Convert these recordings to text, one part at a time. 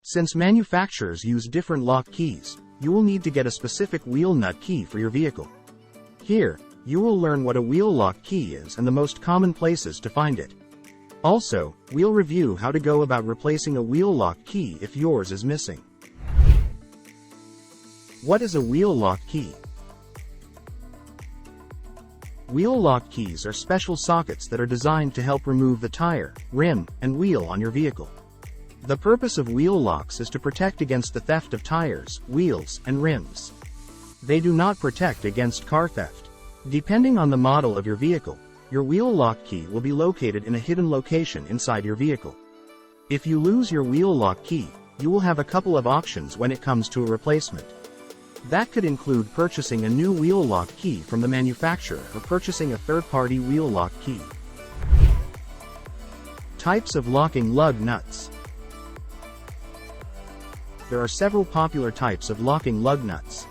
Since manufacturers use different lock keys, you will need to get a specific wheel nut key for your vehicle. Here, you will learn what a wheel lock key is and the most common places to find it. Also, we'll review how to go about replacing a wheel lock key if yours is missing. What is a wheel lock key? Wheel lock keys are special sockets that are designed to help remove the tire, rim, and wheel on your vehicle. The purpose of wheel locks is to protect against the theft of tires, wheels, and rims. They do not protect against car theft. Depending on the model of your vehicle, your wheel lock key will be located in a hidden location inside your vehicle. If you lose your wheel lock key, you will have a couple of options when it comes to a replacement. That could include purchasing a new wheel lock key from the manufacturer or purchasing a third-party wheel lock key. Types of locking lug nuts. There are several popular types of locking lug nuts.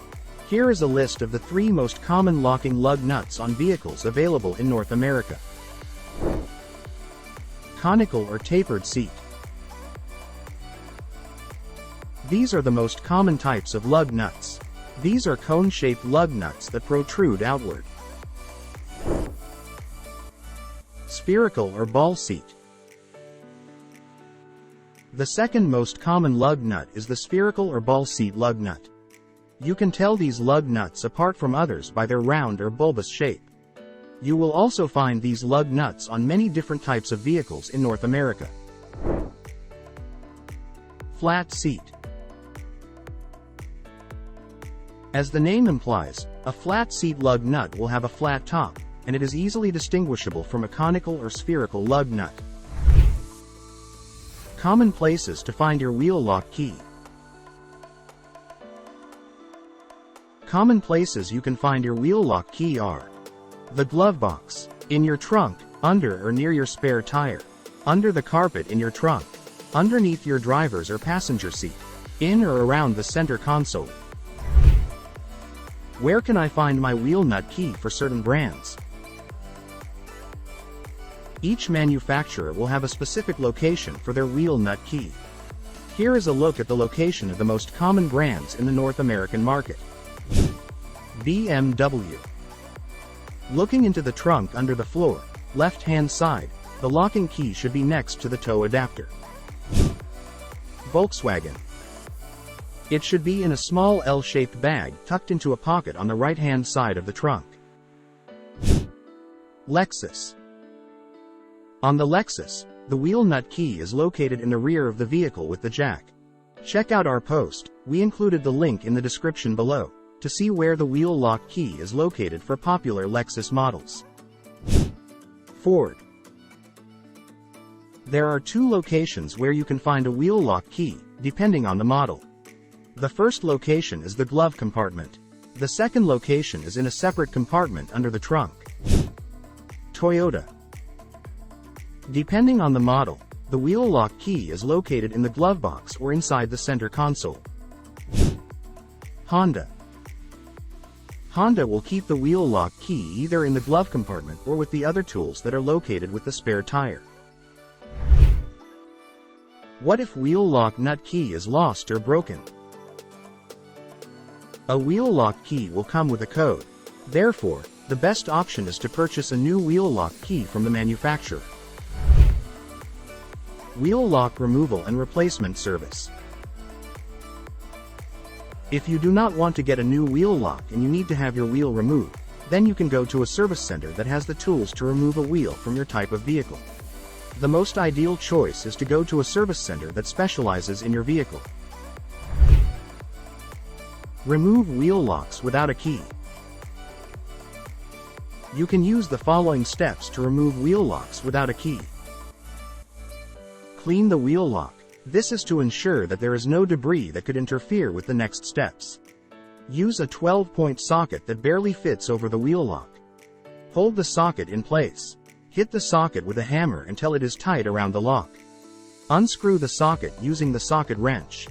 Here is a list of the 3 most common locking lug nuts on vehicles available in North America. Conical or tapered seat. These are the most common types of lug nuts. These are cone-shaped lug nuts that protrude outward. Spherical or ball seat. The second most common lug nut is the spherical or ball seat lug nut. You can tell these lug nuts apart from others by their round or bulbous shape. You will also find these lug nuts on many different types of vehicles in North America. Flat seat. As the name implies, a flat seat lug nut will have a flat top, and it is easily distinguishable from a conical or spherical lug nut. Common places to find your wheel lock key. Common places you can find your wheel lock key are the glove box, in your trunk, under or near your spare tire, under the carpet in your trunk, underneath your driver's or passenger seat, in or around the center console. Where can I find my wheel nut key for certain brands? Each manufacturer will have a specific location for their wheel nut key. Here is a look at the location of the most common brands in the North American market. BMW. Looking into the trunk under the floor, left-hand side, the locking key should be next to the toe adapter. Volkswagen. It should be in a small L-shaped bag tucked into a pocket on the right-hand side of the trunk. Lexus. On the Lexus, the wheel nut key is located in the rear of the vehicle with the jack. Check out our post, we included the link in the description below, to see where the wheel lock key is located for popular Lexus models. Ford. There are 2 locations where you can find a wheel lock key, depending on the model. The first location is the glove compartment. The second location is in a separate compartment under the trunk. Toyota. Depending on the model, the wheel lock key is located in the glove box or inside the center console. Honda. Honda will keep the wheel lock key either in the glove compartment or with the other tools that are located with the spare tire. What if wheel lock nut key is lost or broken? A wheel lock key will come with a code. Therefore, the best option is to purchase a new wheel lock key from the manufacturer. Wheel lock removal and replacement service. If you do not want to get a new wheel lock and you need to have your wheel removed, then you can go to a service center that has the tools to remove a wheel from your type of vehicle. The most ideal choice is to go to a service center that specializes in your vehicle. Remove wheel locks without a key. You can use the following steps to remove wheel locks without a key. Clean the wheel lock. This is to ensure that there is no debris that could interfere with the next steps. Use a 12-point socket that barely fits over the wheel lock. Hold the socket in place. Hit the socket with a hammer until it is tight around the lock. Unscrew the socket using the socket wrench.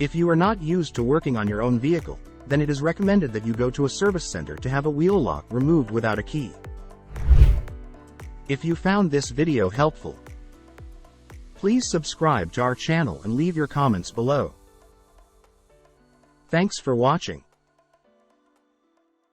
If you are not used to working on your own vehicle, then it is recommended that you go to a service center to have a wheel lock removed without a key. If you found this video helpful, Please subscribe to our channel and leave your comments below. Thanks for watching.